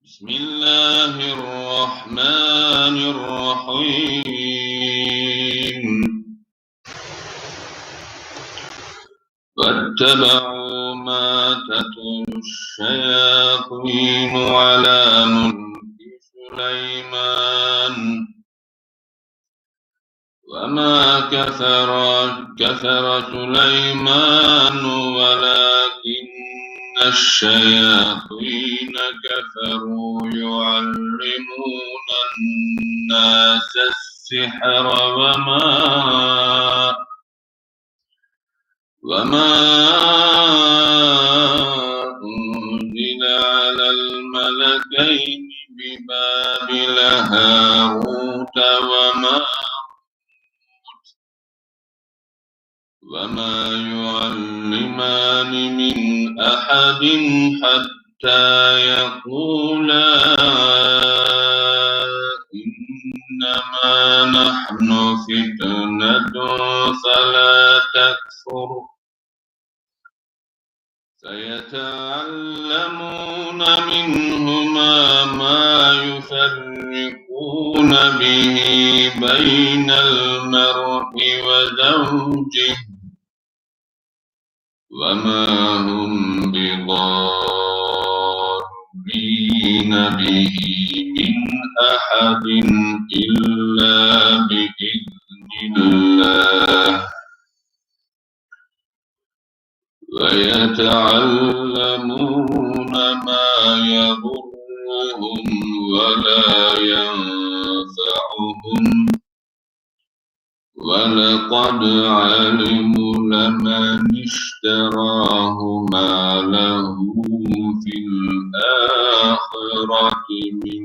بسم الله الرحمن الرحيم. واتبعوا ما تتلو الشياطين على ملك سليمان وما كفر سليمان ولكن الشياطين كفروا يعلمون الناس السحر وما أنزل على الملكين ببابل هاروت وما يعلمان من أحد حتى يقولا إنما نحن فتنة فلا تكفر سيتعلمون منهما ما يفرقون به بين المرء وزوجه وما هم بضارين به من أحد إلا بإذن الله ويتعلمون ما يضرهم ولا ينفعهم ولقد علموا لمن اشتراه ما له في الآخرة من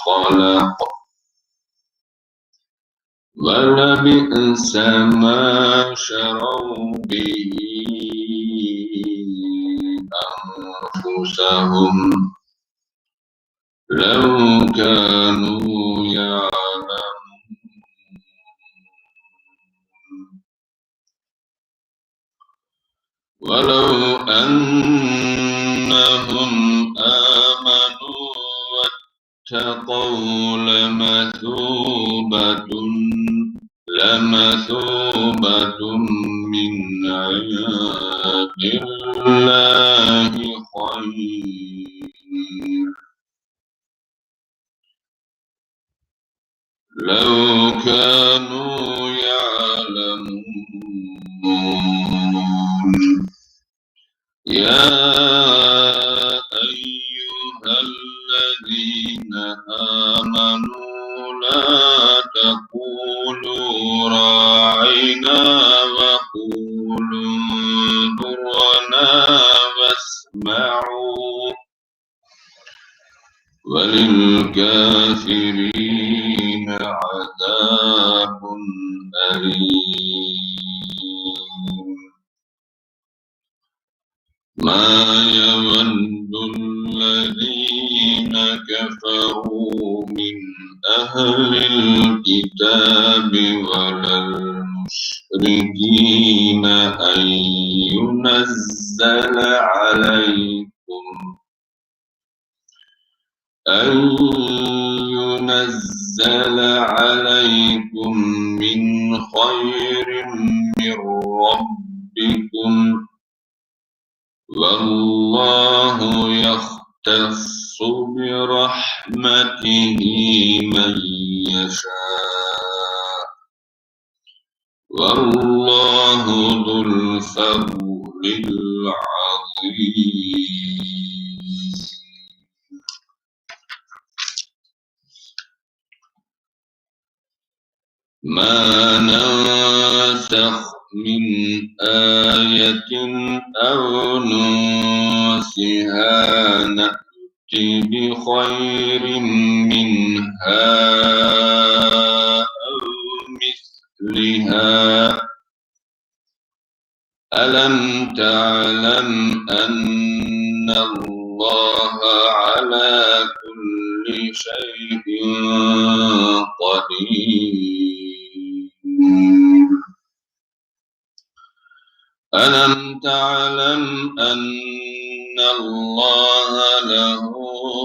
خلق ولبئس ما شروا به أنفسهم لو كانوا يعلمون ولو أنهم آمنوا واتقوا لمثوبة من عند الله خير لو كانوا يعلمون يا أيها الذين آمنوا لا تقولوا راعنا وقولوا انظرنا واسمعوا وللكافرين عذاب أليم ما يود الذين كفروا من أهل الكتاب ولا المشركين أن ينزل عليكم من خير من ربكم والله يختص برحمته من يشاء والله ذو الفضل العظيم ما ننسخ من آية أو ننسها نأت بخير منها أو مثلها ألم تعلم أن الله على كل شيء قدير ألم تعلم أن الله له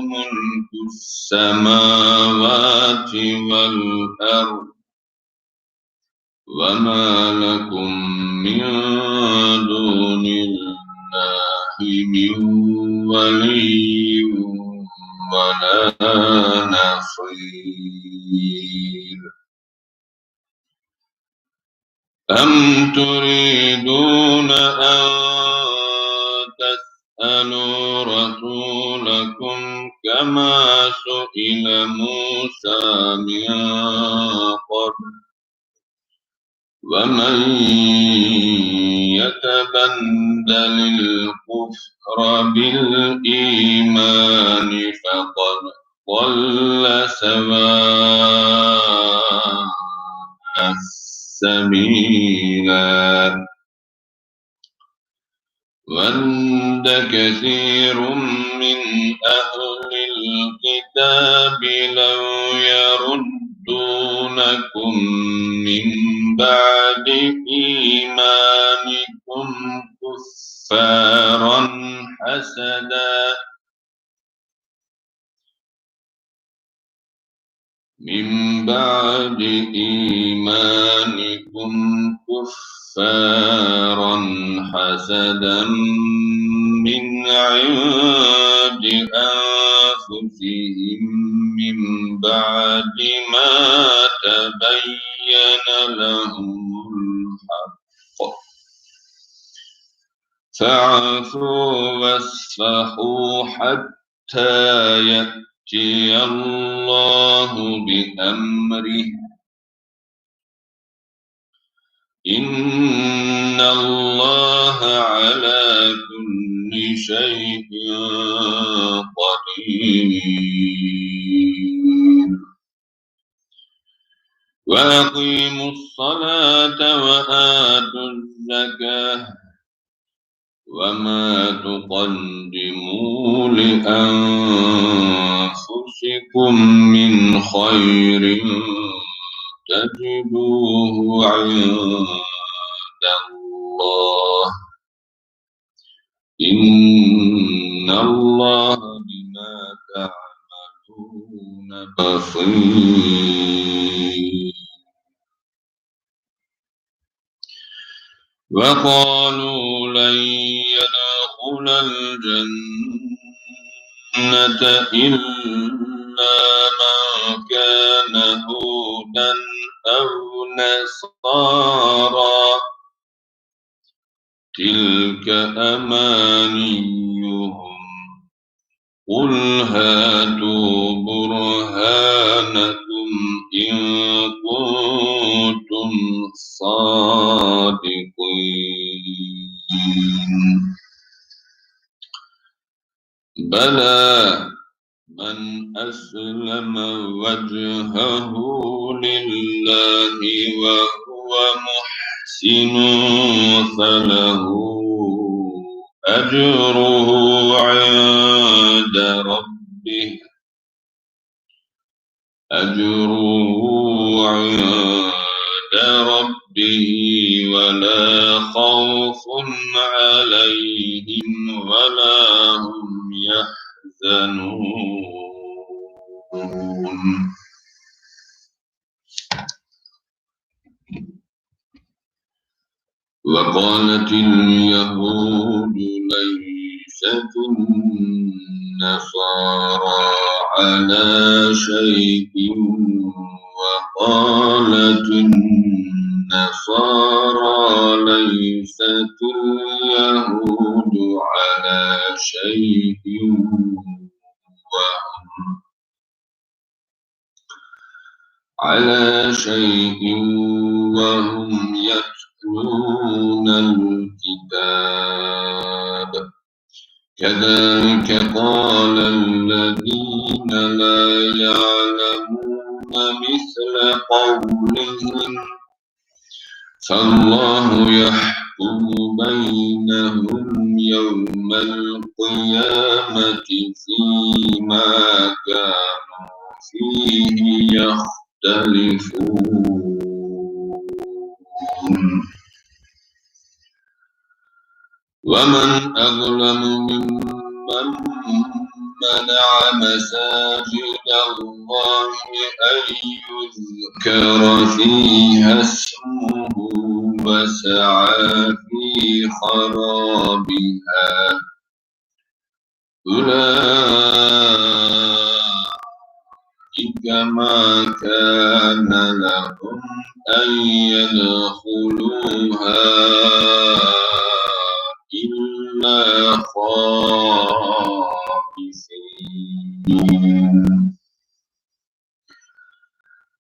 ملك السماوات والأرض وما لكم من دون الله من ولي ولا نصير أم تريدون أن تسألوا رسولكم كما سئل موسى من قبل ومن يتبدل الكفر بالإيمان فقد ضل سواء السبيلا ود كثير من أهل الكتاب لو يردونكم من بعد إيمانكم كفارا حسدا من عند أنفسهم من بعد ما تبين لهم الحق فاعفوا واصفحوا حتى يأتي الله بأمره إن الله على كل شيء قدير وأقيموا الصلاة وآتوا الزكاة وما تقدموا لأنفسكم من خير تجدوه عند الله إن الله بما تعملون بصير وقالوا لن يدخل الجنة إلا من كان هودا أو نصارى تلك أمانيهم قل هاتوا برهانكم إن كنتم صادقين بلى من أسلم وجهه لله وهو محسن فله أجره عند ربه ولا خوف عليهم ولا هم يحزنون وقالت اليهود ليست النصارى على شيء وقالت النصارى ليست اليهود على شيء وهم يتلون الكتاب كذلك قال الذين لا يعلمون مثل قولهم فالله يحكم بينهم يوم القيامة فيما كانوا فيه يختلفون ومن أظلم ممن من منع مساجد الله أن يذكر فيها اسمه وسعى في خرابها أولئك ما كان لهم أن يدخلوها إلا خائفين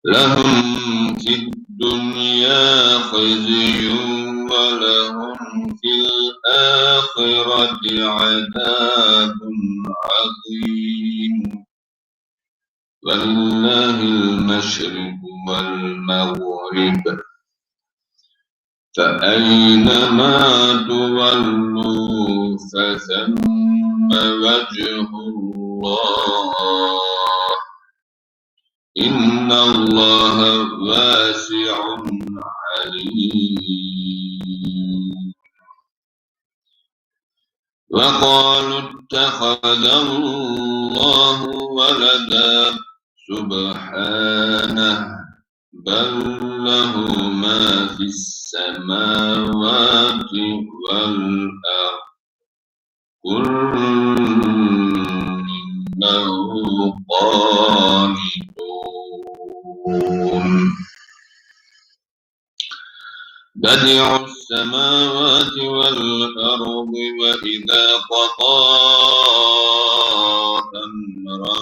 لهم في الدنيا خزي ولهم في الآخرة عذاب عظيم ولله المشرق والمغرب فأينما تولوا فثم وجه الله إن الله واسع عليم وقالوا اتخذ الله ولدا سبحانه بل له ما في السماوات والأرض كل له قانتون بديع السماوات والأرض وإذا قضى أمرا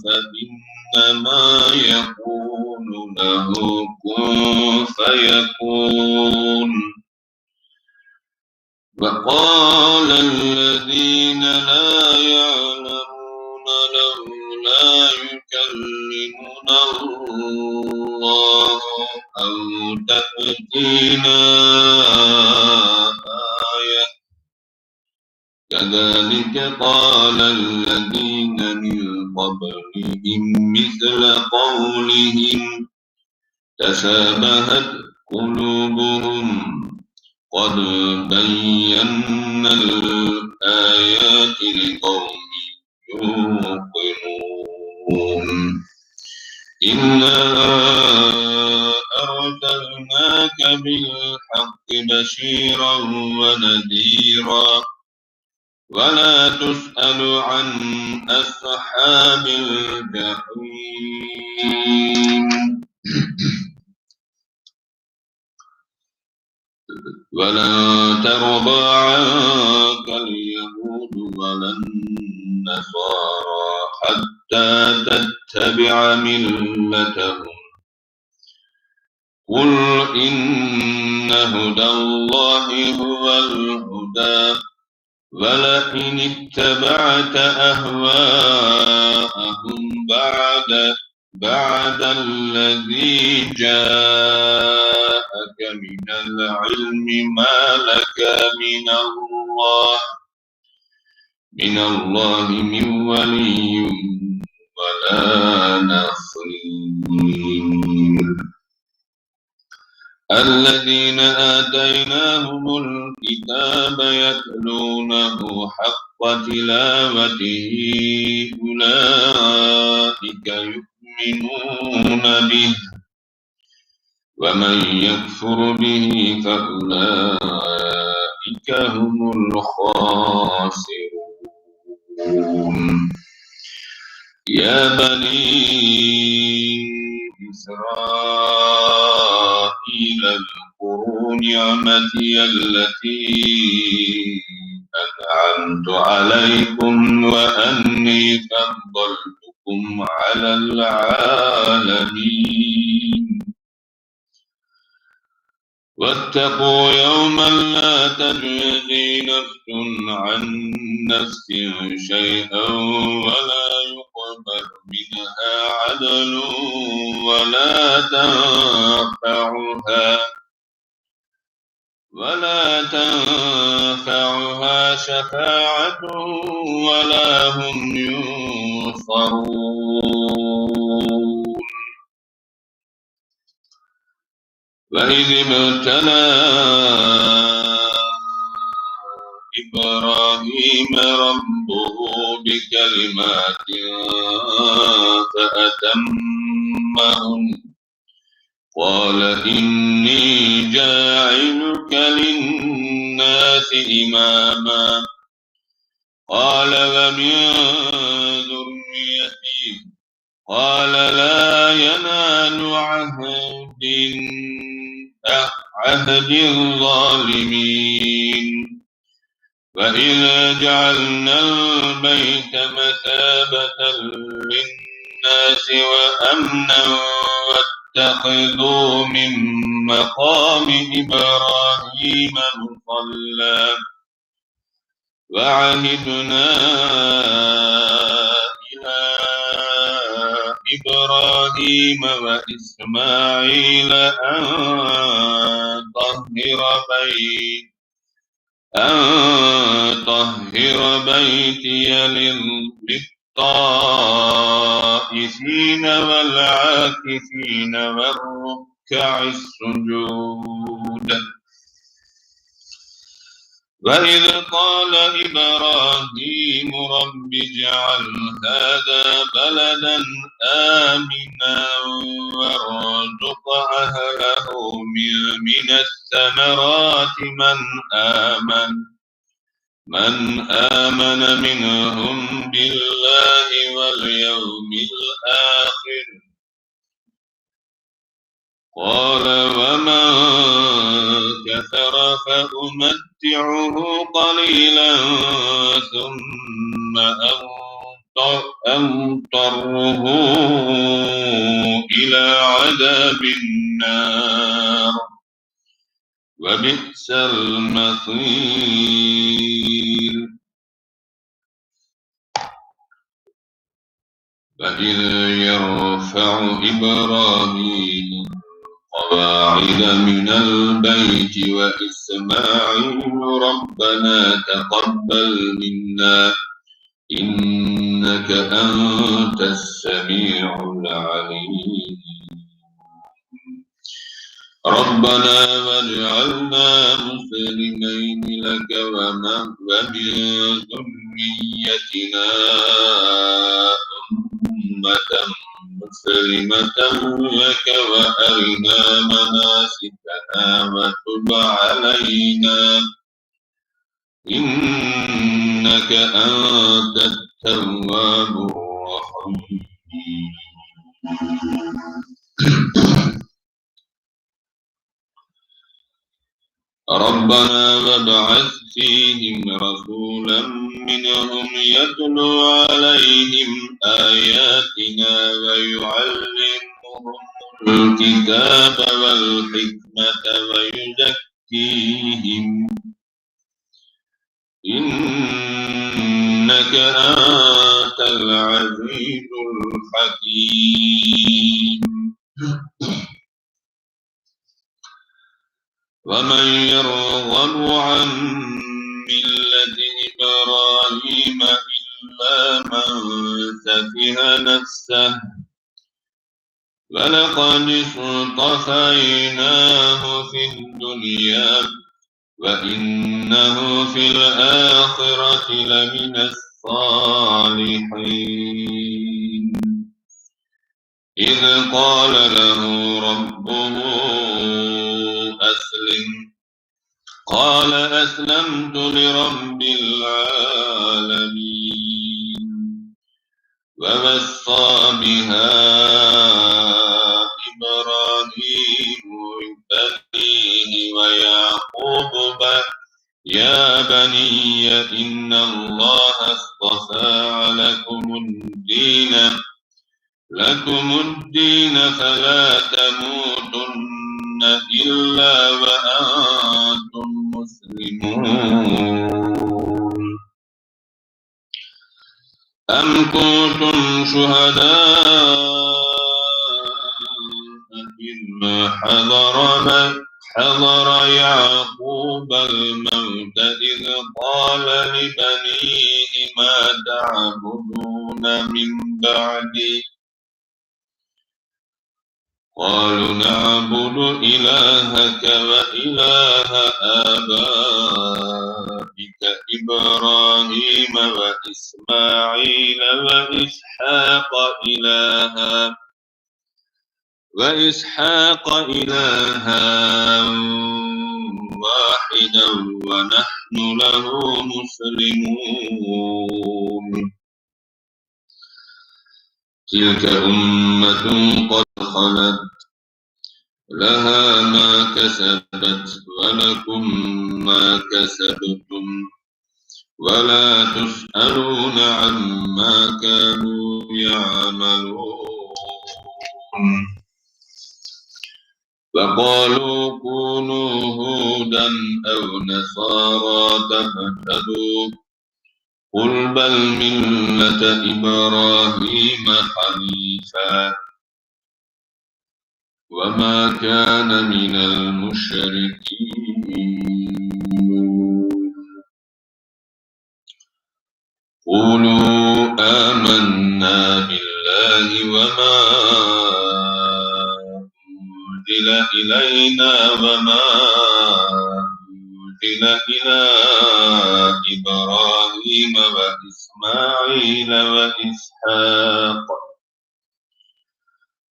فإنما يقول له كن فيكون وقال الذين لا يعلمون لولا يكلمنا الله أو تأتينا آية كذلك قال الذين من قبلهم مثل قولهم تشابهت قلوبهم قد بينا الآيات لقوم يوقنون إنا أرسلناك بالحق بشيرا ونذيرا ولا تسأل عن أصحاب الجحيم ولن ترضى عنك اليهود ولا النصارى حتى تتبع ملتهم قل إن هدى الله هو الهدى ولئن اتبعت أهواءهم بعد الذي جاءك من العلم ما لك من الله من ولي ولا نصير الذين آتيناهم الكتاب يتلونه حق تلاوته أولئك يؤمنون به ومن يكفر به فأولئك هم الخاسرون يا بني إسرائيل اذكروا نعمتي التي أنعمت عليكم وأني فضلتكم على العالمين واتقوا يوما لا تجزي نفس عن نفس شيئا ولا يقبل منها عدل ولا تنفعها شفاعة ولا هم ينصرون وإذ ابتلى إبراهيم ربه بكلمات فأتمهن قال إني جاعلك للناس إماما قال ومن ذريتي قال لا ينال عهد الظالمين وإذا جعلنا البيت مثابة للناس وأمنا واتخذوا من مقام إبراهيم مصلى وعهدنا إلى إبراهيم وإسماعيل أن طهر بيتي للطائفين والعاكفين والركع السجود وإذ قال إبراهيم رب اجعل هذا بلدا آمنا وارزق أهله من الثمرات من آمن منهم بالله واليوم الآخر قال ومن كفر فأمتعه قليلا ثم أضطره إلى عذاب النار وبئس المصير فإذ يرفع إبراهيم قواعد من البيت وإسماعيل ربنا تقبل منا إنك أنت السميع العليم ربنا واجعلنا مسلمين لك ومن ذريتنا أمة مسلمة لك وأرنا مناسكنا وتب علينا إنك أنت التواب الرحيم ربنا وابعث فيهم رسولا منهم يتلو عليهم آياتنا ويعلمهم الكتاب والحكمة ويزكيهم إنك أنت العزيز الحكيم ومن يرغب عن ملة إبراهيم إلا من سفه نفسه ولقد اصطفيناه في الدنيا وإنه في الآخرة لمن الصالحين إذ قال له ربه أسلم قال أسلمت لرب العالمين ووصى بها إبراهيم بنيه ويعقوب يا بني إن الله اصطفى لكم الدين فلا تموتن إلا وأنتم مسلمون أم كنتم شهداء إذ حضر يعقوب الموت إذ قال لبنيه ما تعبدون من بعدي قالوا نعبد إلهك وإله آبائك إبراهيم وإسماعيل وإسحاق إلها واحدا ونحن له مسلمون تلك أمة قد خلت لها ما كسبت ولكم ما كسبتم ولا تسألون عما كانوا يعملون وقالوا كونوا هودا أو نصارى تهتدوا قل بل ملة إبراهيم حنيفا وما كان من المشركين قولوا آمنا بالله وما أنزل إلينا وما أنزل إلى إبراهيم وإسماعيل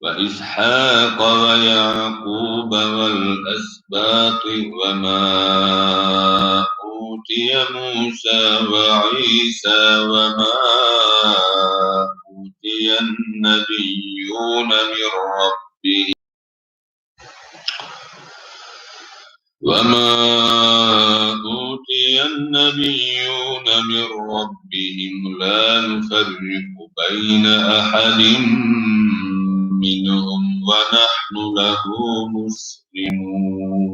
وإسحاق ويعقوب والأسباط وما أوتي موسى وعيسى وما أوتي النبيون من ربهم لا نفرق بين أحد منهم ونحن له مسلمون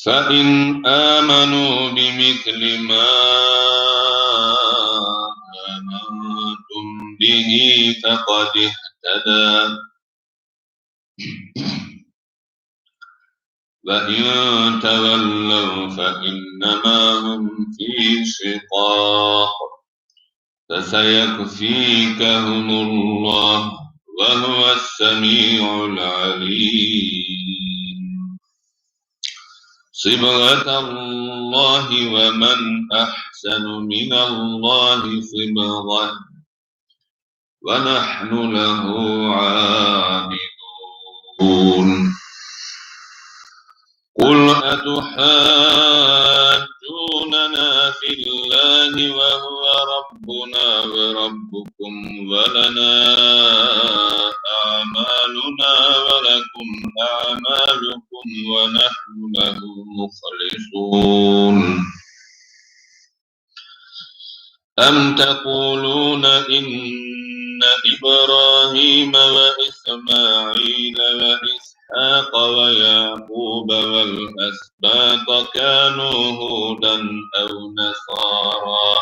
فإن آمنوا بمثل ما آمنتم به فقد اهتدى وإن تولوا فإنما هم في شقاق فسيكفيكهم الله وهو السميع العليم صبغة الله ومن أحسن من الله صبغة ونحن له عابدون قل أتحاجوننا في الله وهو ربنا وربكم ولنا أعمالنا ولكم أعمالكم ونحن له مخلصون أم تقولون إن إبراهيم وإسماعيل وإسحاق ويعقوب والأسباط كانوا هودا أو نصارى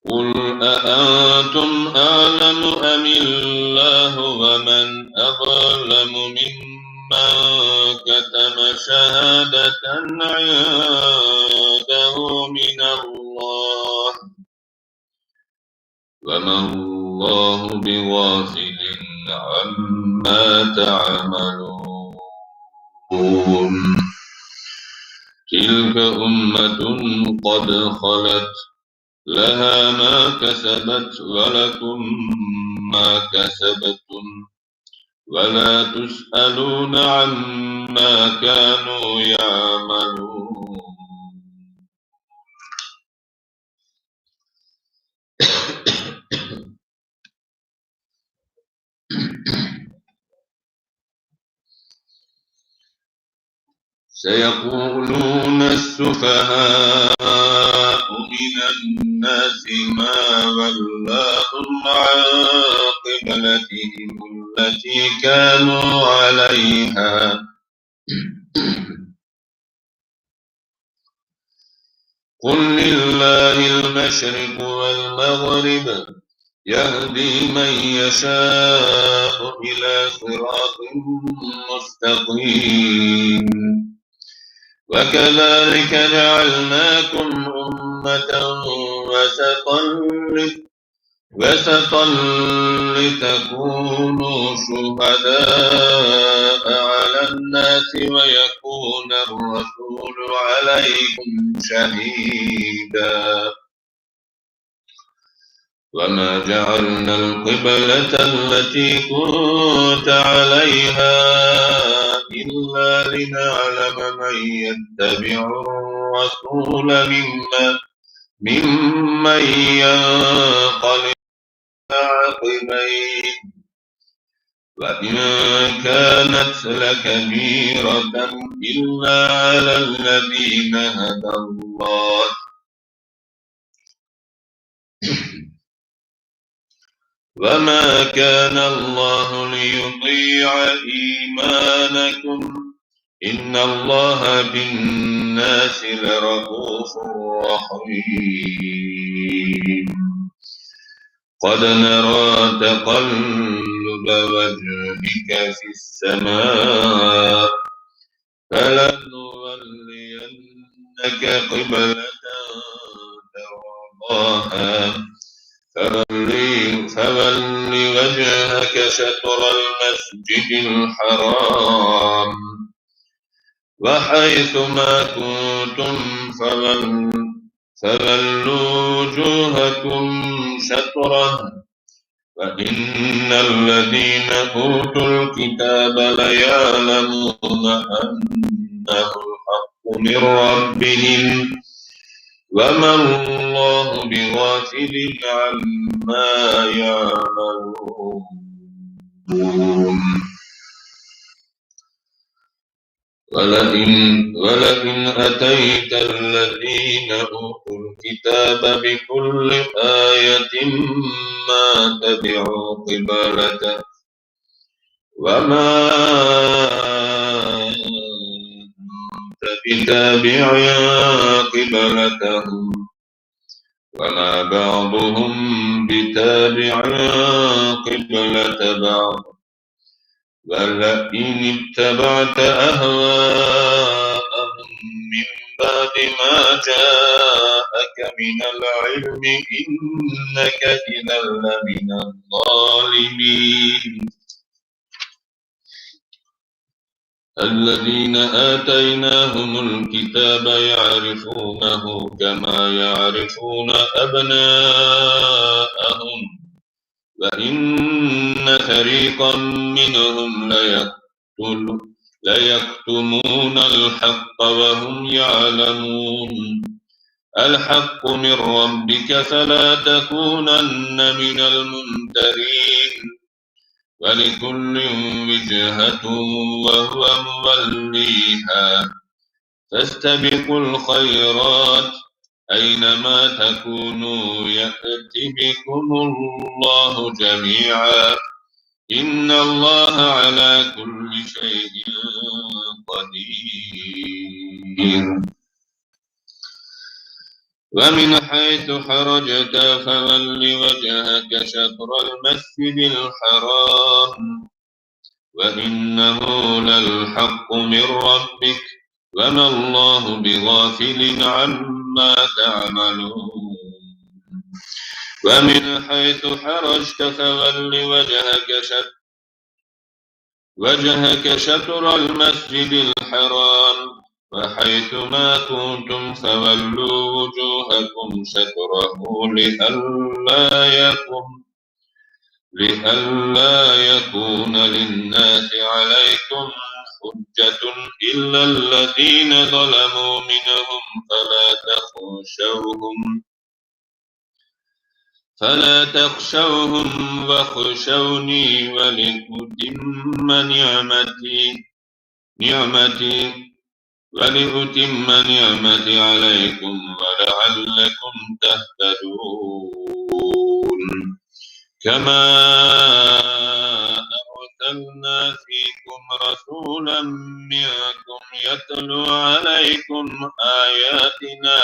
قل أأنتم أعلم أم الله ومن أظلم ممن كتم شهادة عنده من الله وما الله بغافل عما تعملون تلك أمة قد خلت لها ما كسبت ولكم ما كسبتم ولا تسألون عما كانوا يعملون سيقولون السفهاء من الناس ما ولاهم عن قبلتهم التي كانوا عليها قل لله المشرق والمغرب يهدي من يشاء إلى صراط مستقيم وكذلك جعلناكم أمة وسطا وسطا لتكونوا شهداء على الناس ويكون الرسول عليكم شهيدا وما جعلنا القبلة التي كنت عليها إلا لنعلم من يتبع الرسول ممن ينقلب عقبيه وإن كانت لكبيرة إلا على الذين هدى الله وما كان الله ليضيع إيمانكم إن الله بالناس لرءوف رحيم قد نرى تقلب وجهك في السماء فلنولينك قبلة ترضاها فول وجهك شطر المسجد الحرام وحيث ما كنتم فولوا وجوهكم شطره وإن الذين أوتوا الكتاب ليعلمون أنه الحق من ربهم وما الله بغافل عما يعملون ولئن أتيت الذين أوتوا الكتاب بكل آية ما تبعوا قبلتك وما أنت بتابع قبلتهم وما بعضهم بتابع قبلة بعض ولئن اتبعت أهواءهم من بعد ما جاءك من العلم إنك إذا لمن الظالمين الذين آتيناهم الكتاب يعرفونه كما يعرفون أبناءهم وإن فريقا منهم ليكتمون الحق وهم يعلمون الحق من ربك فلا تكونن من الممترين ولكل وجهة وهو موليها فاستبقوا الخيرات أينما تكونوا يأت بكم الله جميعا إن الله على كل شيء قدير ومن حيث خرجت فول وجهك شطر المسجد الحرام وإنه للحق من ربك وما الله بغافل عما تعملون ومن حيث خرجت فول وجهك شطر المسجد الحرام وحيث ما كنتم فولوا وجوهكم شطره لئلا يكون للناس عليكم حجة إلا الذين ظلموا منهم فلا تخشوهم واخشوني ولأتم نعمتي عليكم ولعلكم تهتدون كما أرسلنا فيكم رسولا منكم يتلو عليكم آياتنا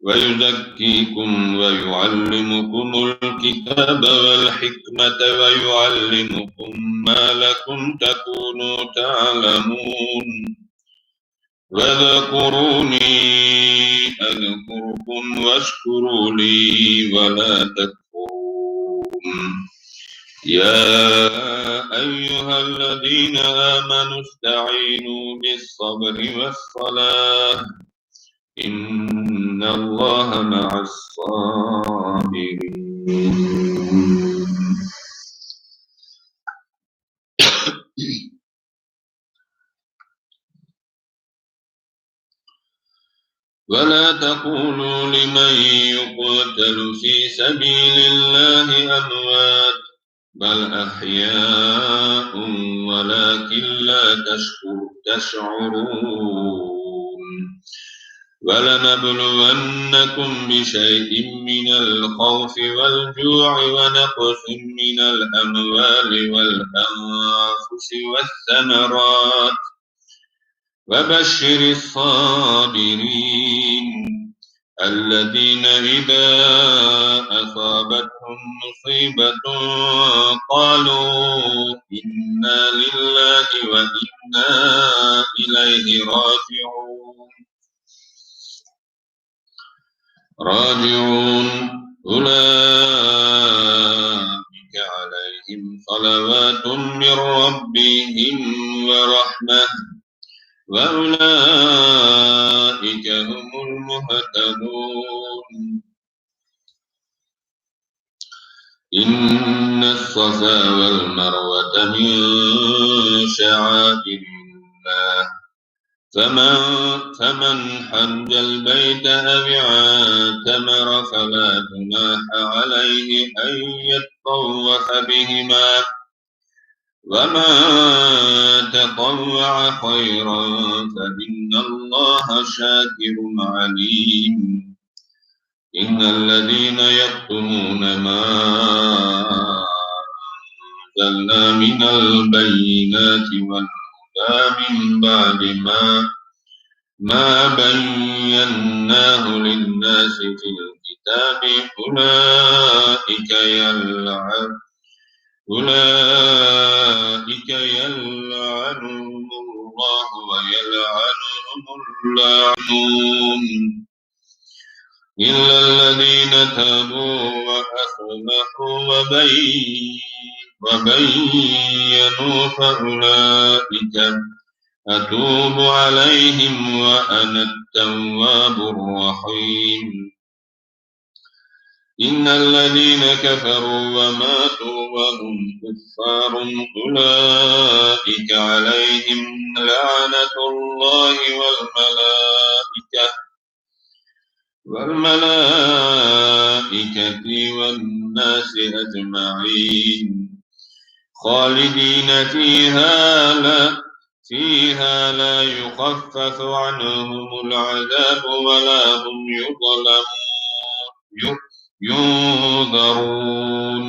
ويزكيكم ويعلمكم الكتاب والحكمة ويعلمكم ما لكم تكونوا تعلمون واذكروني أذكركم واشكروا لي ولا تكفرون يا أيها الذين آمنوا استعينوا بالصبر والصلاة إن الله مع الصابرين ولا تقولوا لمن يقتل في سبيل الله أموات بل أحياء ولكن لا تشعرون ولنبلونكم بشيء من الخوف والجوع ونقص من الأموال والأنفس والثمرات وبشر الصابرين الذين إذا أصابتهم مصيبة قالوا إنا لله وإنا إليه راجعون أولئك عليهم صلوات من ربهم ورحمة وأولئك هم المهتدون إن الصفا والمروة من شعائر الله فمن حج البيت أو اعتمر فلا جناح عليه أن يطوف بهما وما تطوع خيرا فإن الله شاكر عليم إن الذين يكتمون ما أنزلنا من البينات والهدى من بعد ما بيناه للناس في الكتاب أولئك يلعنهم الله ويلعنهم اللاعنون إلا الذين تابوا وأصلحوا وبينوا فأولئك أتوب عليهم وأنا التواب الرحيم إن الذين كفروا وماتوا وهم كفار أولئك عليهم لعنة الله والملائكة والناس أجمعين خالدين فيها لا يخفف عنهم العذاب ولا هم ينذرون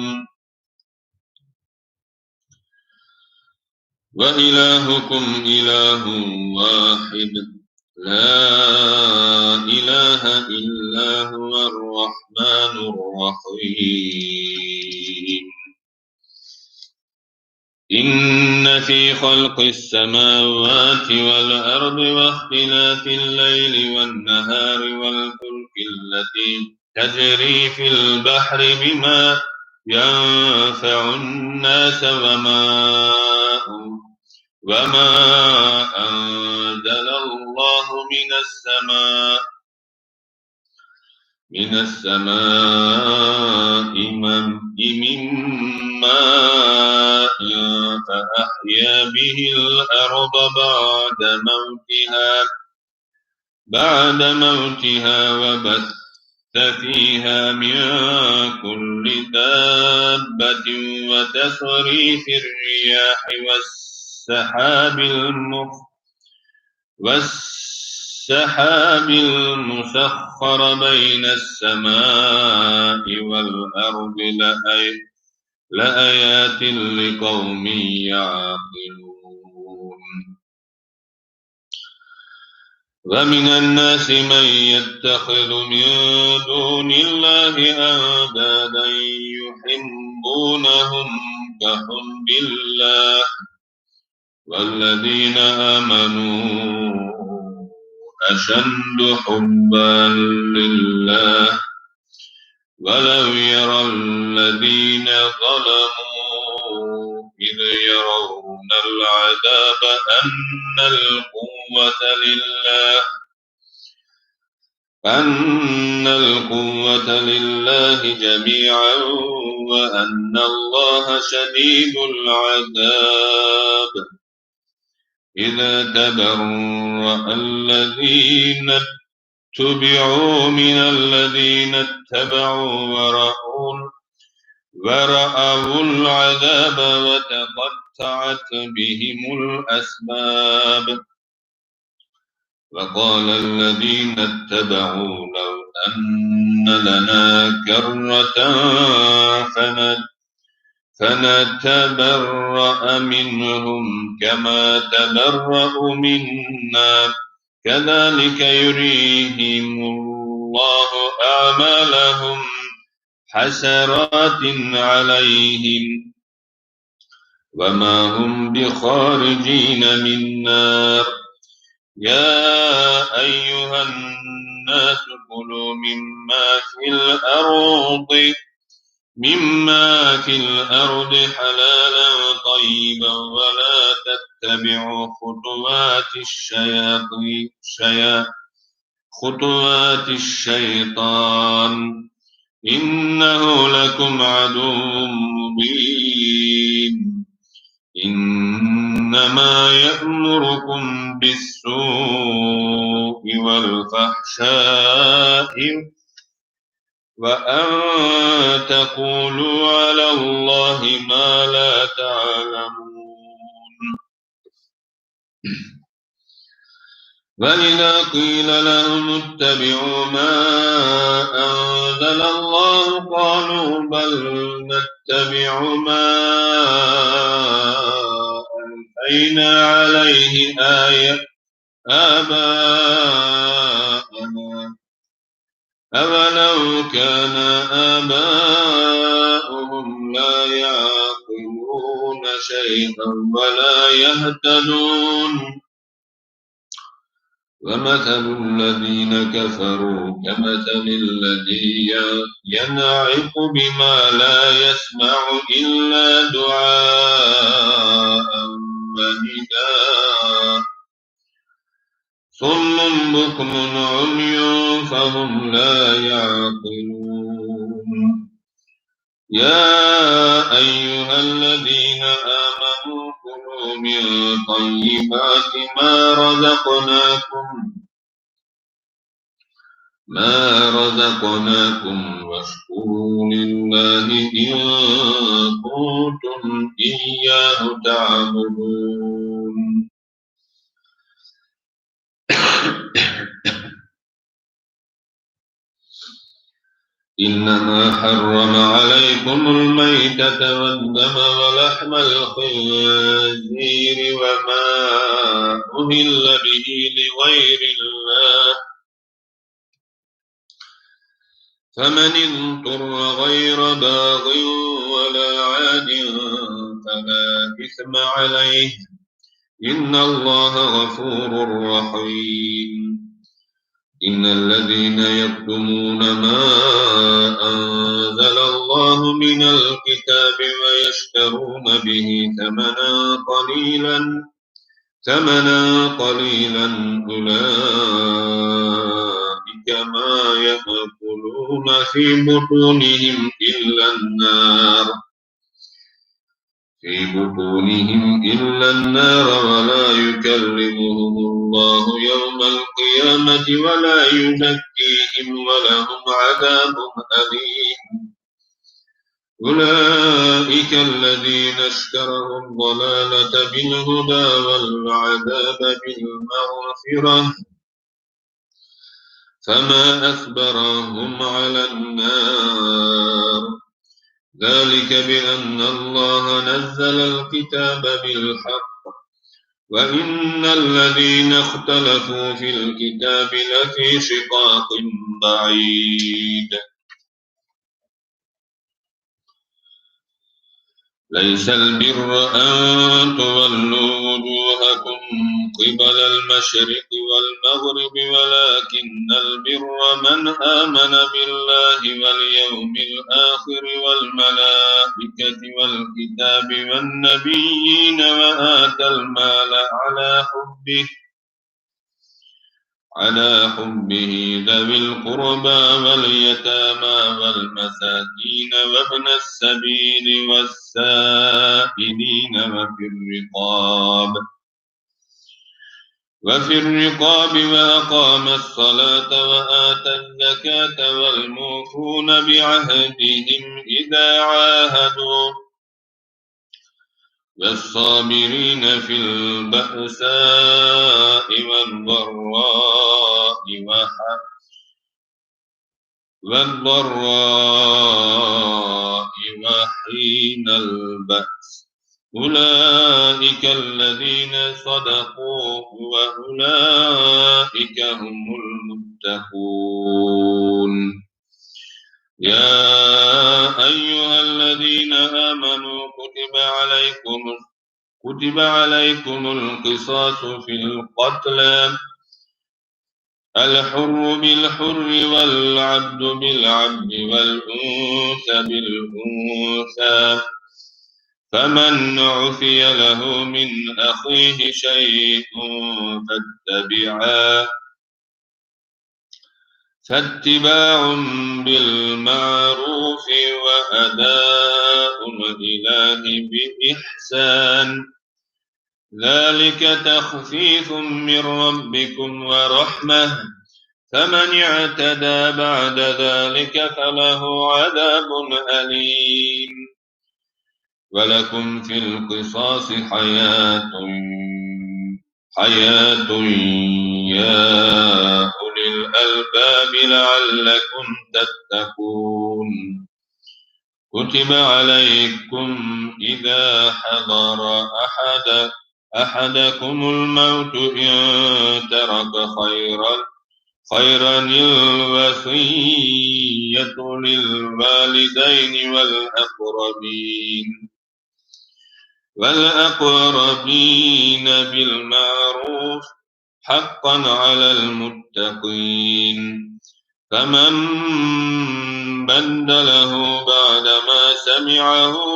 وإلهكم إله واحد لا إله إلا هو الرحمن الرحيم إن في خلق السماوات والأرض واختلاف الليل والنهار والفلك التي تجري في البحر بما ينفع الناس وما أنزل الله من السماء من ماء فأحيا به الأرض بعد موتها وبث فيها من كل دابة وتصريف الرياح والسحاب المسخر بين السماء والأرض لآيات لقوم يعقلون ومن الناس من يتخذ من دون الله أندادا يحبونهم كحب الله والذين آمنوا أشد حبا لله ولو يرى الذين ظلموا إذ يرون العذاب أن القوة لله جميعا وأن الله شديد العذاب إذا تبرأ الذين اتبعوا من الذين اتبعوا ورأوا العذاب وتقطعت بهم الأسباب وقال الذين اتبعوا لو أن لنا كرة فنتبرأ منهم كما تبرأوا منا كذلك يريهم الله أعمالهم حسرات عليهم وما هم بخارجين من نار يا أيها الناس كلوا مما في الأرض حلالا طيبا ولا تتبعوا خطوات الشيطان إنه لكم عدو مبين إنما يأمركم بالسوء والفحشاء وأن تقولوا على الله ما لا تعلمون وإذا قيل لهم اتبعوا ما أنزل الله قالوا بل نتبع ما ألفينا عليه آباءنا أولو كان آباؤهم لا يعقلون شيئا ولا يهتدون ومثل الذين كفروا كمثل الذي ينعق بما لا يسمع إلا دعاء ونداء صم بكم عمي فهم لا يعقلون يا أيها الذين آمنوا كلوا من طيبات ما رزقناكم واشكروا لله إن كنتم إياه تعبدون إنما حرم عليكم الميتة والدم ولحم الخنزير وما أهل به لغير الله فمن اضطر غير باغ ولا عاد فلا إثم عليه إن الله غفور رحيم إن الذين يكتمون ما أنزل الله من الكتاب ويشترون به ثمنا قليلا أولئك ما يأكلون في بطونهم إلا النار ولا يكلمهم الله يوم القيامة ولا يزكيهم ولهم عذاب أليم أولئك الذين اشتروا الضلالة بالهدى والعذاب بالمغفرة فما أصبرهم على النار ذلك بأن الله نزل الكتاب بالحق وإن الذين اختلفوا في الكتاب لفي شقاق بعيد ليس البر أن تولوا وجوهكم قبل المشرق والمغرب ولكن البر من آمن بالله واليوم الآخر والملائكة والكتاب والنبيين وآتى المال على حبه ذوي القربى واليتامى والمساكين وابن السبيل والسائلين وفي الرقاب وأقام الصلاة وآتى الزكاة والموفون بعهدهم إذا عاهدوا والصابرين في البأساء والضراء وحين البأس أولئك الذين صدقوا وأولئك هم المتقون يا أيها الذين آمنوا كتب عليكم القصاص في القتلى الحر بالحر والعبد بالعبد والأنثى بالأنثى فمن عفي له من أخيه شيء فاتباع بالمعروف وأداء إليه بإحسان ذلك تخفيف من ربكم ورحمة فمن اعتدى بعد ذلك فله عذاب أليم ولكم في القصاص حياة يا أولي الألباب لعلكم تتقون كتب عليكم إذا حضر أحدكم الموت إن ترك خيرا الوصية للوالدين والأقربين بالمعروف حقا على المتقين فمن بدله بعدما سمعه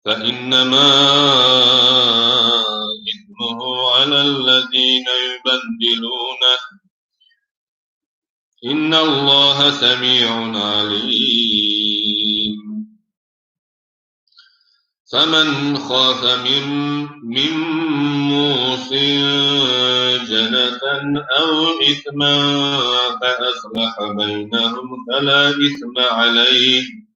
فإنما إثمه على الذين يبدلونه إن الله سميع عليم فمن خاف من موص جنة أو إثما فأصلح بينهم فلا إثم عليه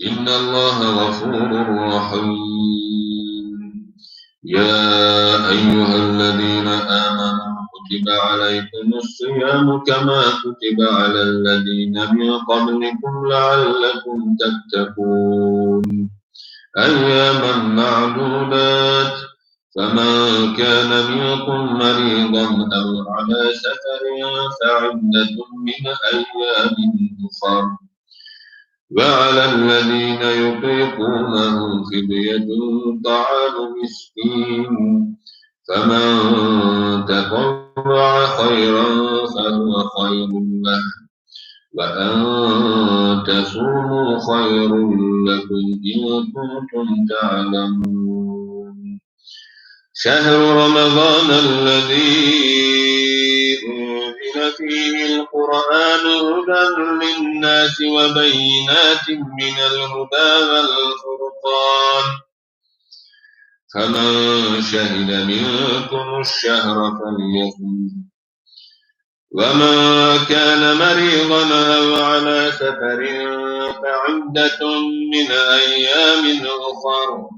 إن الله غفور رحيم يا أيها الذين آمنوا كتب عليكم الصيام كما كتب على الذين من قبلكم لعلكم تتقون أياما معدودات فمن كان منكم مريضا أو على سفر فعدة من أيام أخر وعلى الذين يطيقونه فدية طعام مسكين فمن تطوع خيرا فهو خير له وأن تصوموا خير لكم إن كنتم تعلمون شهر رمضان الذي أنزل فيه القرآن هدى للناس وبينات من الهدى والفرقان فمن شهد منكم الشهر فليصم ومن كان مريضا أو على سفر فعدة من أيام أخر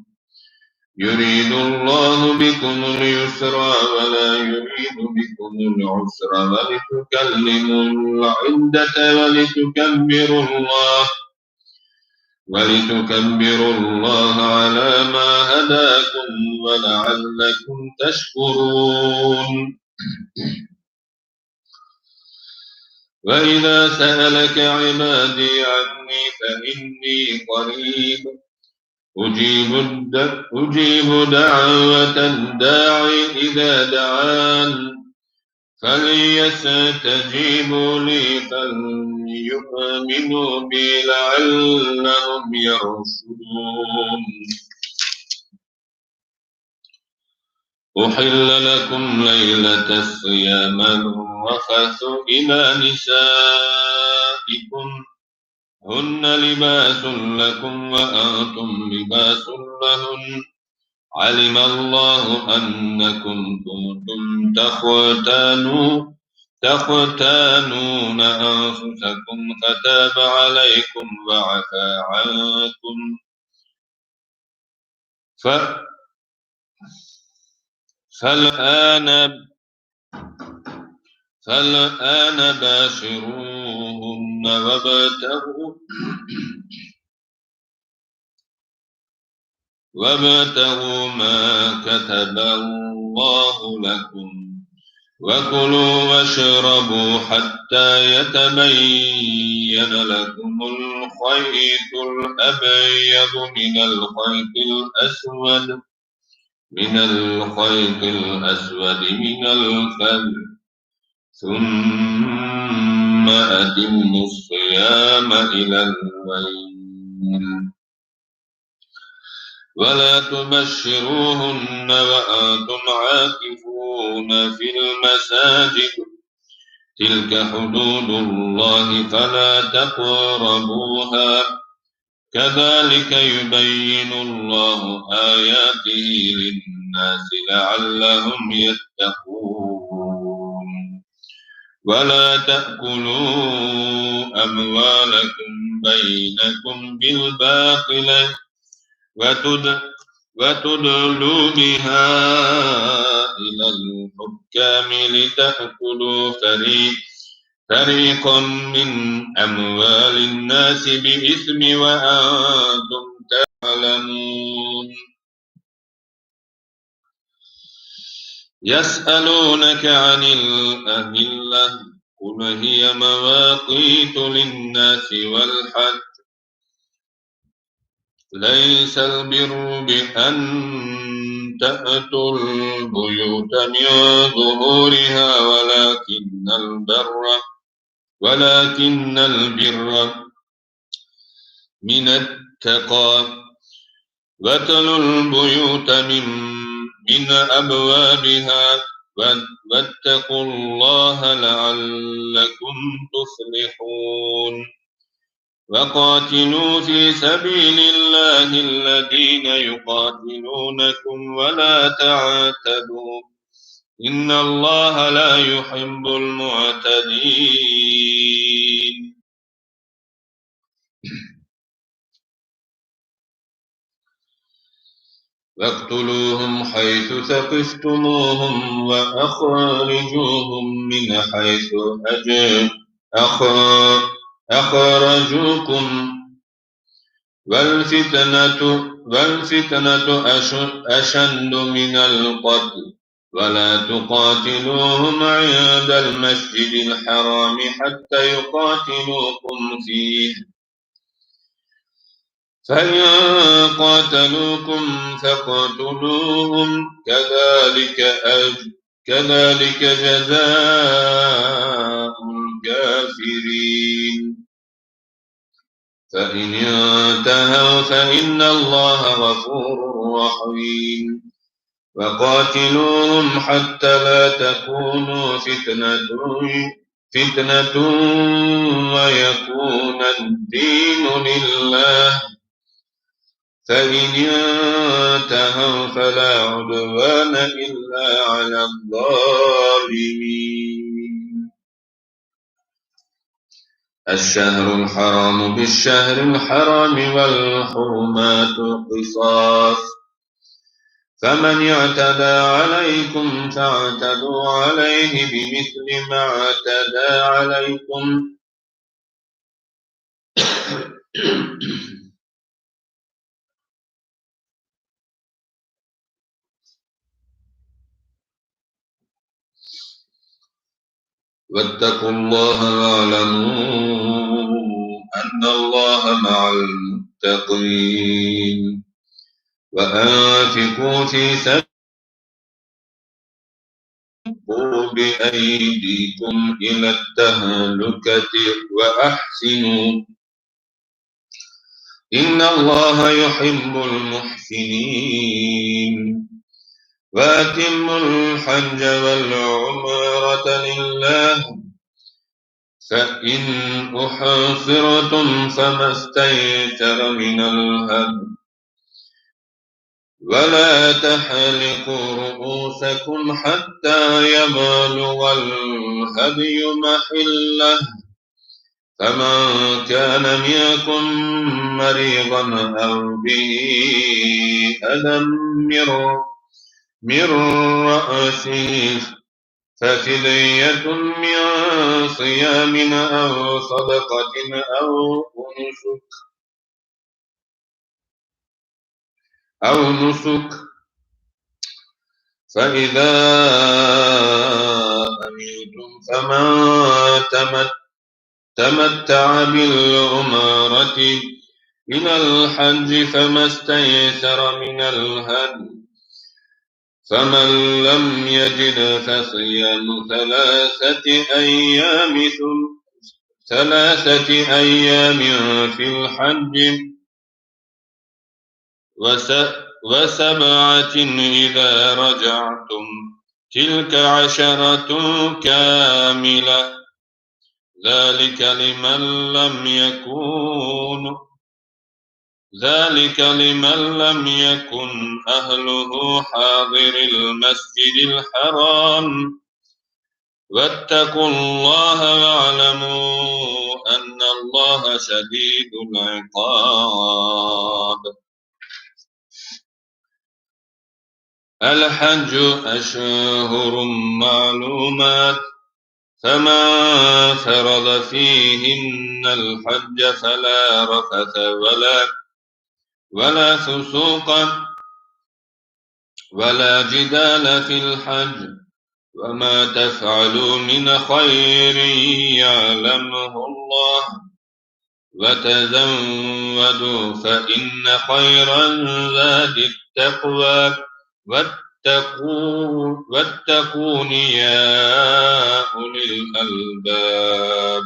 يريد الله بكم اليسر ولا يريد بكم العسر ولتكملوا العدة ولتكبروا الله على ما هداكم ولعلكم تشكرون. وإذا سألك عبادي عني فإني قريب أجيب دعوة الداع إذا دعان فليستجيبوا لي فليؤمنوا بي لعلهم يرشدون. أحل لكم ليلة الصيام الرفث إلى نسائكم هن لباس لكم وأنتم لباس لهن علم الله أنكم كنتم تختانون أنفسكم فتاب عليكم وعفى عنكم فالآن باشروهن وابتغوا ما كتب الله لكم وكلوا واشربوا حتى يتبين لكم الخيط الأبيض من الخيط الأسود من الفجر ثم أتموا الصيام إلى الليل ولا تبشروهن وأنتم عاكفون في المساجد تلك حدود الله فلا تقربوها كذلك يبين الله آياته للناس لعلهم يتقون. ولا تأكلوا أموالكم بينكم بالباطل وتدلوا بها إلى الحكام لتأكلوا فريقا من أموال الناس بإثم وأنتم تعلمون. يسألونك عن الأهلة قل هي مواقيت للناس والحج ليس البر بأن تأتوا البيوت من ظهورها ولكن البر من التقى واتقوا البيوت من أبوابها واتقوا الله لعلكم تفلحون. وقاتلوا في سبيل الله الذين يقاتلونكم ولا تعتدوا إن الله لا يحب المعتدين. واقتلوهم حيث ثقفتموهم وأخرجوهم من حيث أخرجوكم والفتنة أشد من القتل ولا تقاتلوهم عند المسجد الحرام حتى يقاتلوكم فيه فإن قاتلوكم فاقتلوهم كذلك جزاء الكافرين. فإن انتهوا فإن الله غفور رحيم. وقاتلوهم حتى لا تكون فتنة ويكون الدين لله فإن انتهوا فلا عدوان إلا على الظالمين. الشهر الحرام بالشهر الحرام والحرمات قصاص فمن اعتدى عليكم فاعتدوا عليه بمثل ما اعتدى عليكم. واتقوا الله واعلموا أن الله مع المتقين. وأنفقوا في سبيل بأيديكم إلى التهلكة وأحسنوا إن الله يحب المحسنين. وأتموا الحج والعمرة لله فإن أحصرتم فما استيسر من الهدي ولا تحلقوا رؤوسكم حتى يبلغ الهدي محله فمن كان منكم مريضا أو به أذى من رأسه ففدية من صيام أو صدقة أو نسك فإذا أمنتم فمن تمتع بالعمرة إلى الحج فما استيسر من الهدي فمن لم يجد فصيام ثلاثة أيام في الحج وسبعة إذا رجعتم تلك 10 كاملة ذلك لمن لم يكن أهله حاضر المسجد الحرام واتقوا الله واعلموا أن الله شديد العقاب. الحج أشهر معلومات فمن فرض فيهن الحج فلا رفث ولا فسوق ولا جدال في الحج وما تفعلوا من خير يعلمه الله وتزودوا فإن خير الزاد التقوى واتقون يا أولي الألباب.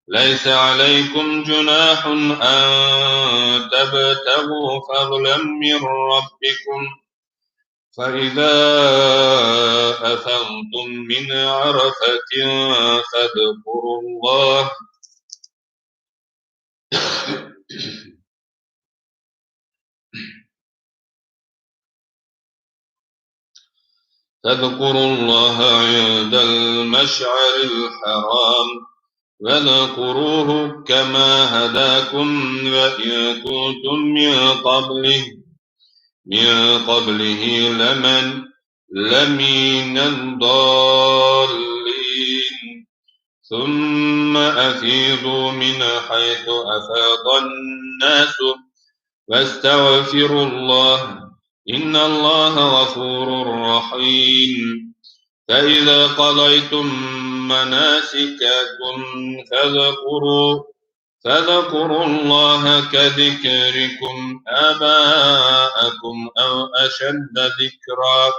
ليس عليكم جناح أن تبتغوا فضلا من ربكم فإذا أفضتم من عرفة فاذكروا الله عند المشعر الحرام واذكروه كما هداكم وإن كنتم من قبله لمن الضالين. ثم أفيضوا من حيث أفاض الناس واستغفروا الله إن الله غفور رحيم. فإذا قضيتم مناسككم فاذكروا الله كذكركم آباءكم أو أشد ذكرا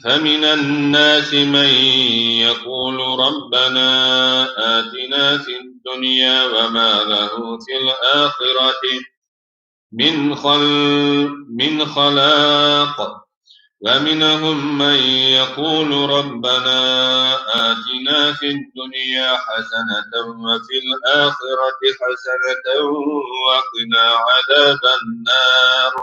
فمن الناس من يقول ربنا آتنا في الدنيا وما له في الآخرة من خلاق ومنهم من يقول ربنا آتنا في الدنيا حسنة وفي الآخرة حسنة وقنا عذاب النار.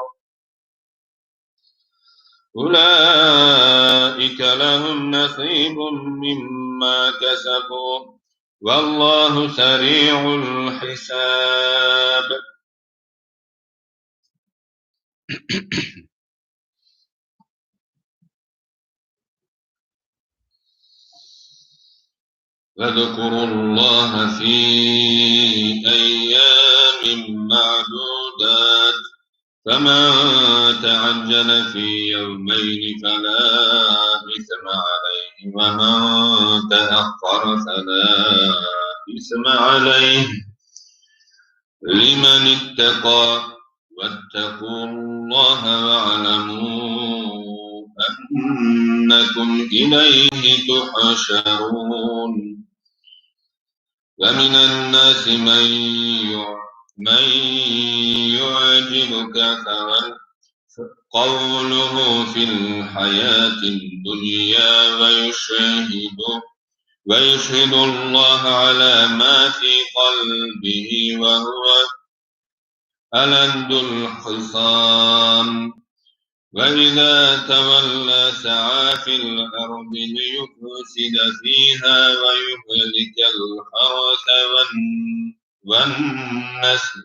أولئك لهم نصيب مما كسبوا والله سريع الحساب. فاذكروا الله في أيام معدودات فمن تعجل في يومين فلا إثم عليه ومن تأخر فلا إثم عليه لمن اتقى واتقوا الله واعلموا أنكم إليه تحشرون ومن الناس من يعجبك قوله في الحياة الدنيا ويشهد الله على ما في قلبه وهو ألد الخصام وإذا تولى سعى في الأرض ليفسد فيها ويهلك الحرث والنسل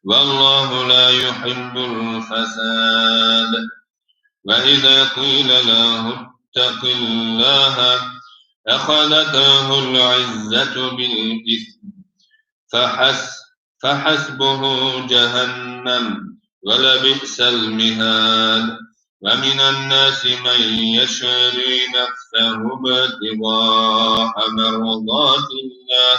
والله لا يحب الفساد وإذا قيل له اتق الله أخذته العزة بالإثم فحسبه جهنم ولبئس المهاد ومن الناس من يشري نفسه ابتغاء مرضات الله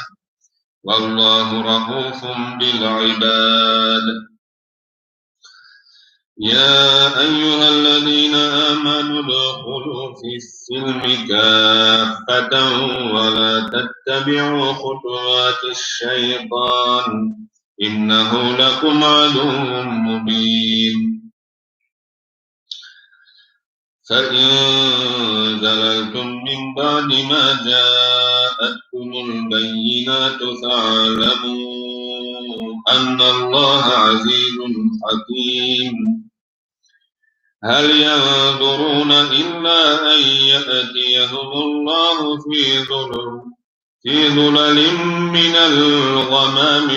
والله رؤوف بالعباد يا أيها الذين آمنوا ادخلوا في السلم كافة ولا تتبعوا خطوات الشيطان إنه لكم عدو مبين فإن زللتم من بعد ما جاءتكم البينات فاعلموا أن الله عزيز حكيم هل ينظرون إلا أن يأتيهم الله في ظلل من الغمام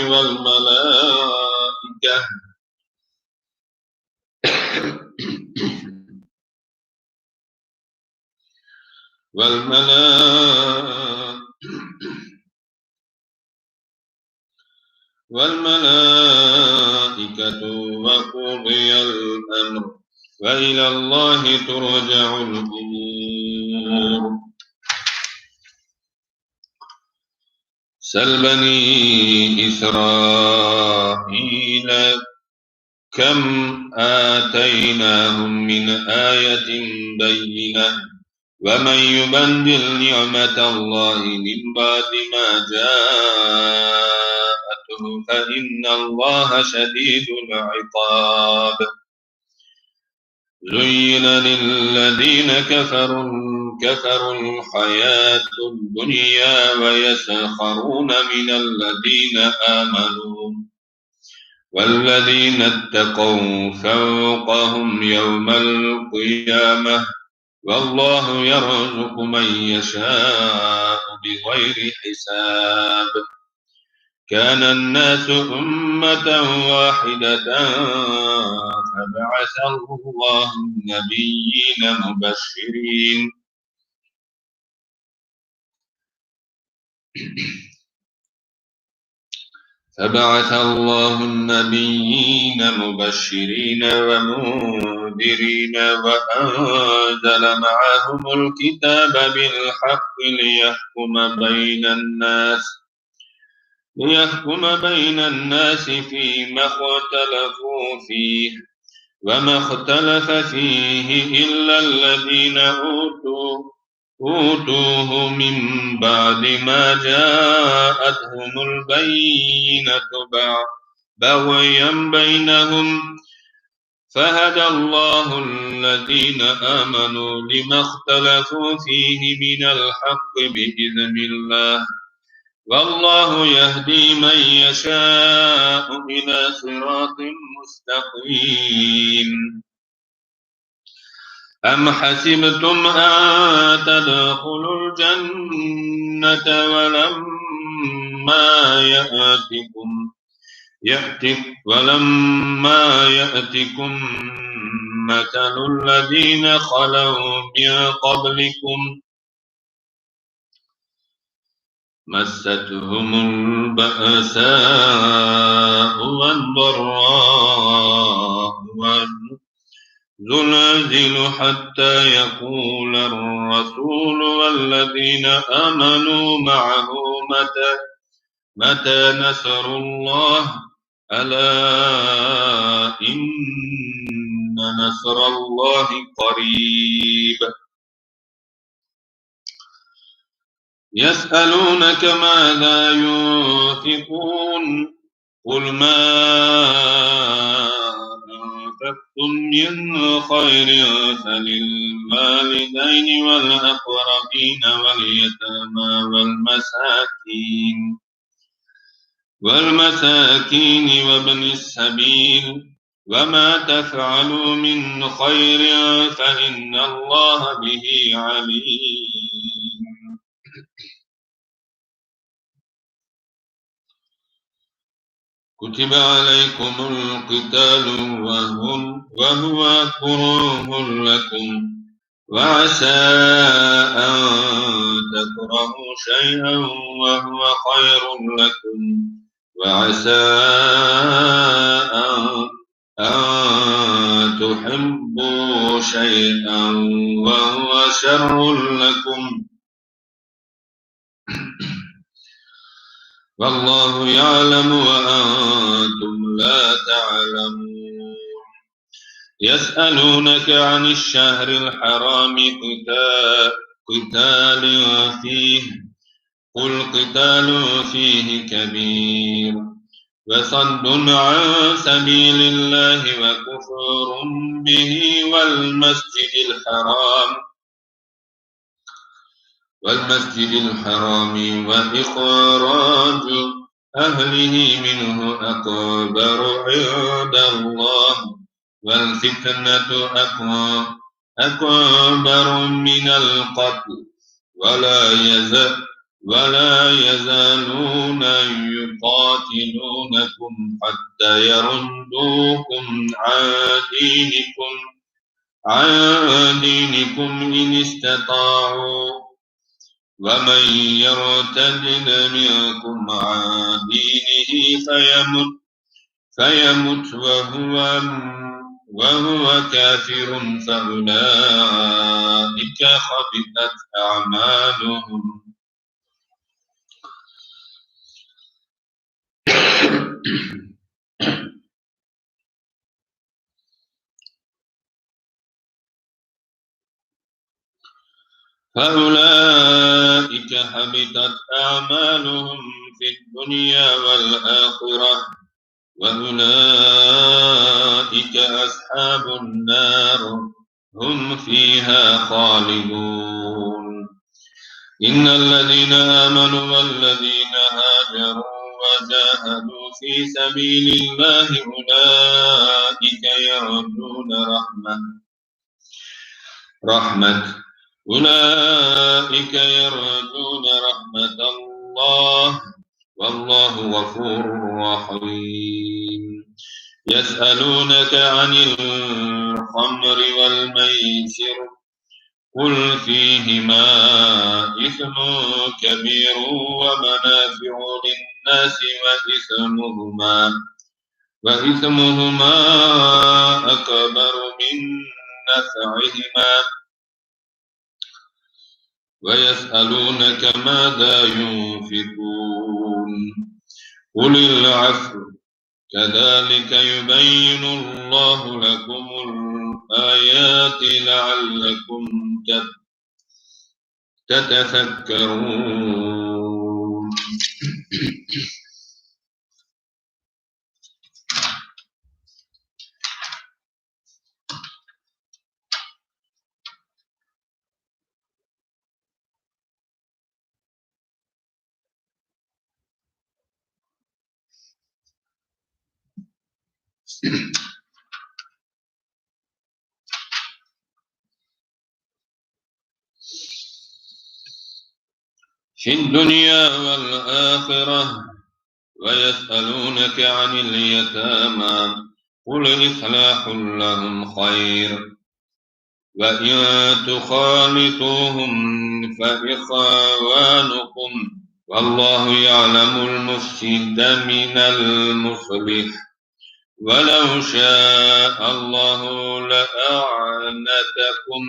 والملائكة وقضي الأمر وإلى الله ترجع الأمور سل بني إسرائيل كم آتيناهم من آية بينة ومن يبدل نعمة الله من بعد ما جاءته فإن الله شديد العقاب زين للذين كفروا الحياة الدنيا ويسخرون من الذين آمنوا والذين اتقوا فوقهم يوم القيامة والله يرزق من يشاء بغير حساب كان الناس أمة واحدة فبعث الله النبيين مبشرين ومنذرين وأنزل معهم الكتاب بالحق ليحكم بين الناس فيما اختلفوا فيه وما اختلف فيه إلا الذين أوتوه من بعد ما جاءتهم البينة بغيا بينهم فهدى الله الذين آمنوا لما اختلفوا فيه من الحق بإذن الله والله يهدي من يشاء إلى صراط مستقيم أم حسبتم أن تدخلوا الجنة ولما ولما يأتكم مثل الذين خلوا من قبلكم مستهم البأساء والضراء والزلازل حتى يقول الرسول والذين آمنوا معه متى نصر الله ألا إن نصر الله قريب يسألونك ماذا ينفقون قل ما أنفقتم من خير فللوالدين والأقربين واليتامى والمساكين وابن السبيل وما تفعلوا من خير فإن الله به عليم كتب عليكم القتال وهو كره لكم وعسى أن تكرهوا شيئا وهو خير لكم وعسى أن تحبوا شيئا وهو شر لكم والله يعلم وأنتم لا تعلمون يسألونك عن الشهر الحرام قتال فيه قل قتال فيه كبير وصد عن سبيل الله وكفر به والمسجد الحرام وإخراج أهله منه أكبر عند الله والفتنة أكبر من القتل ولا يزالون يقاتلونكم حتى يردوكم عن دينكم إن استطاعوا ومن يرتد منكم عن دينه فيمت وهو كافر فأولئك حبطت أعمالهم في الدنيا والآخرة وأولئك أصحاب النار هم فيها خالدون إن الذين آمنوا والذين هاجروا وجاهدوا في سبيل الله أولئك يرجون رحمة الله والله غفور رحيم يسألونك عن الخمر والميسر قل فيهما إثم كبير ومنافع للناس وإثمهما أكبر من نفعهما ويسألونك ماذا ينفقون قل العفو كذلك يبين الله لكم الآيات لعلكم تتفكرون في الدنيا والآخرة ويسألونك عن اليتامى قل إصلاح لهم خير وإن تخالطوهم فإخوانكم والله يعلم المفسد من المصلح ولو شاء الله لأعنتكم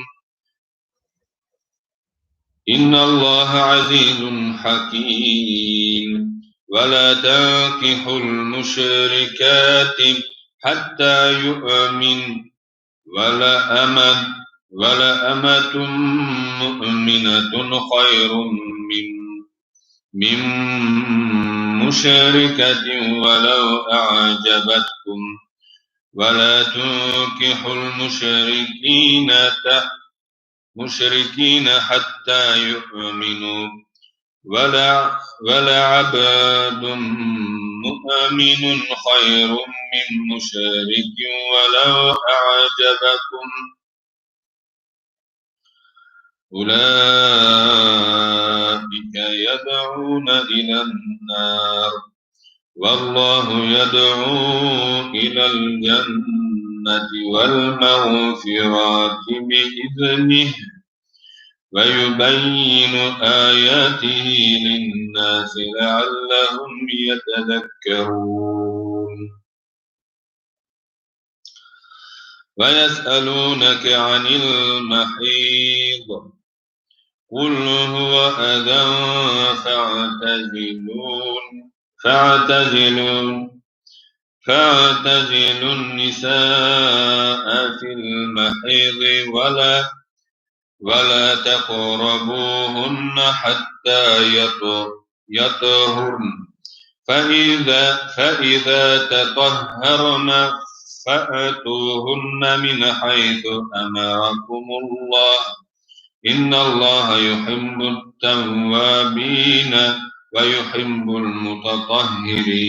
إن الله عزيز حكيم ولا تنكحوا المشركات حتى يؤمن ولا أمة مؤمنة خير من مشركة ولو أعجبتكم ولا تنكحوا المشركين حتى يؤمنوا ولا عبد مؤمن خير من مشرك ولو أعجبكم أولئك يدعون إلى النار والله يدعو إلى الجنة والمغفرة بإذنه ويبين آياته للناس لعلهم يتذكرون ويسألونك عن المحيض قل هو أذى فاعتزلوا النساء في المحيض ولا تقربوهن حتى يطهرن فإذا تطهرن فأتوهن من حيث أمركم الله إن الله يحب التوابين ويحب المتطهرين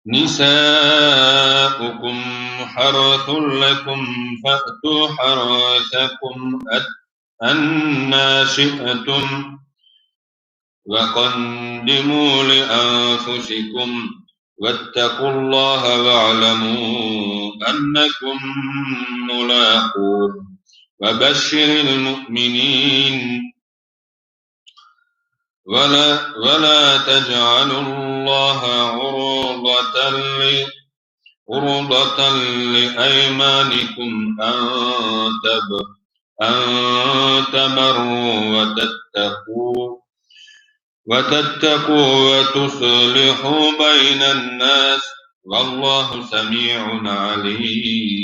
نساؤكم حرث لكم فأتوا حرثكم أنى شئتم وقدموا لأنفسكم واتقوا الله واعلموا أنكم ملاقوه وبشر المؤمنين ولا تجعلوا الله عرضة لأيمانكم أن تبروا وتتقوا وتصلحوا بين الناس والله سميع عليم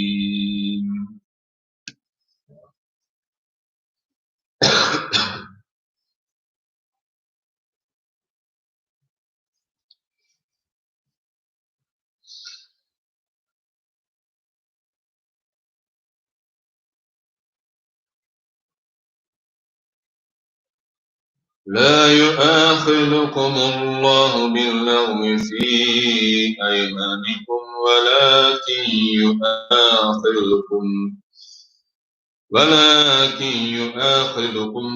لا يؤاخذكم الله باللغو في أيمانكم ولكن يؤاخذكم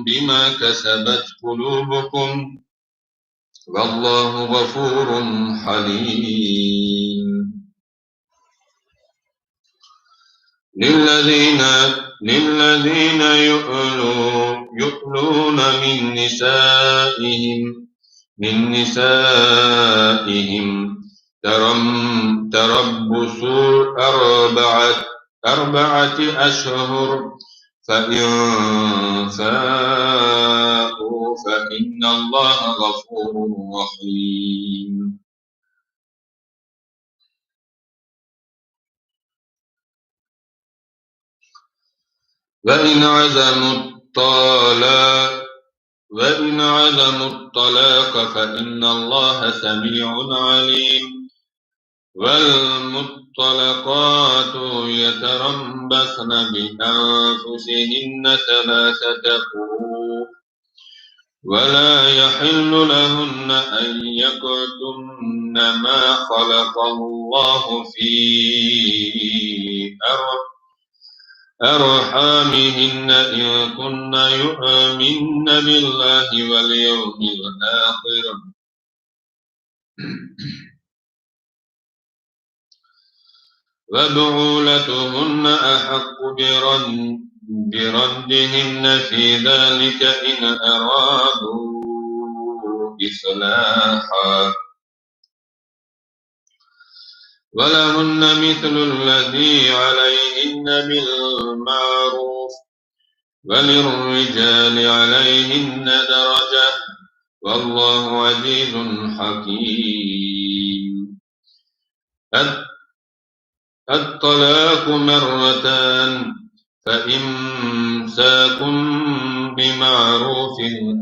بما كسبت قلوبكم والله غفور حليم للذين يؤلون من نسائهم تربص أربعة أشهر فإن فاءوا فإن الله غفور رحيم وإن عزموا الطلاق فإن الله سميع عليم والمطلقات يتربصن بأنفسهن 3 قروء ولا يحل لهن أن يكتمن ما خلق الله في أرحامهن إن كن يؤمن بالله واليوم الآخر وبعولتهن أحق بردهن في ذلك إن أرادوا إصلاحا ولهن مثل الذي عليهن بالمعروف وللرجال عليهن درجة والله عزيز حكيم. الطلاق مرتان فإمساك بمعروف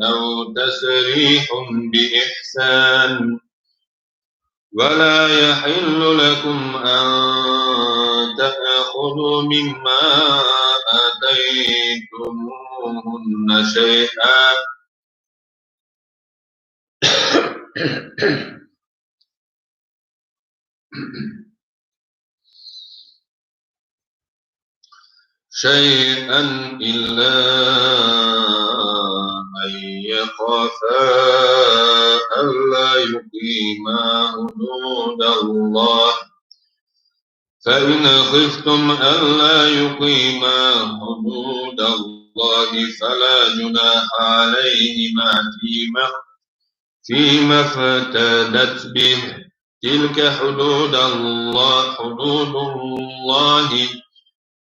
أو تسريح بإحسان ولا يحل لكم أن تأخذوا مما آتيتموهن شيئا إلا أن يخافا ألا يقيما حدود الله فإن خفتم ألا يقيما حدود الله فلا جناح عليهما فيما افتدت به تلك حدود الله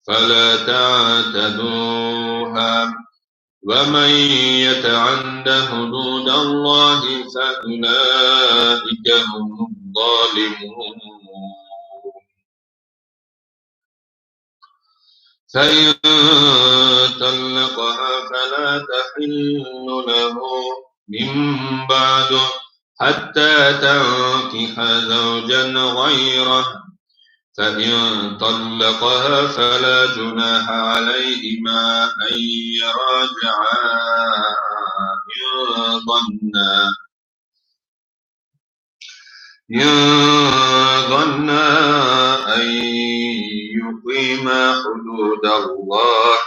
فلا تعتدوها ومن يتعد حدود الله فأولئك هم الظالمون. فإن طلقها فلا تحل له من بعد حتى تنكح زوجا غيره فإن طلقها فلا جناح عليهما أن يراجعا إن ظنا أن يقيما حدود الله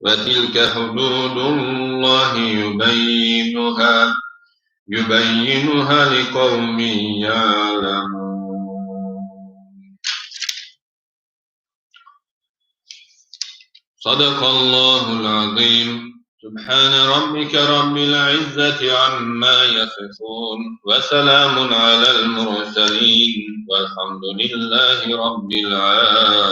وتلك حدود الله يبينها لقوم يعلمون. صدق الله العظيم. سبحان ربك رب العزة عما يصفون وسلام على المرسلين والحمد لله رب العالمين.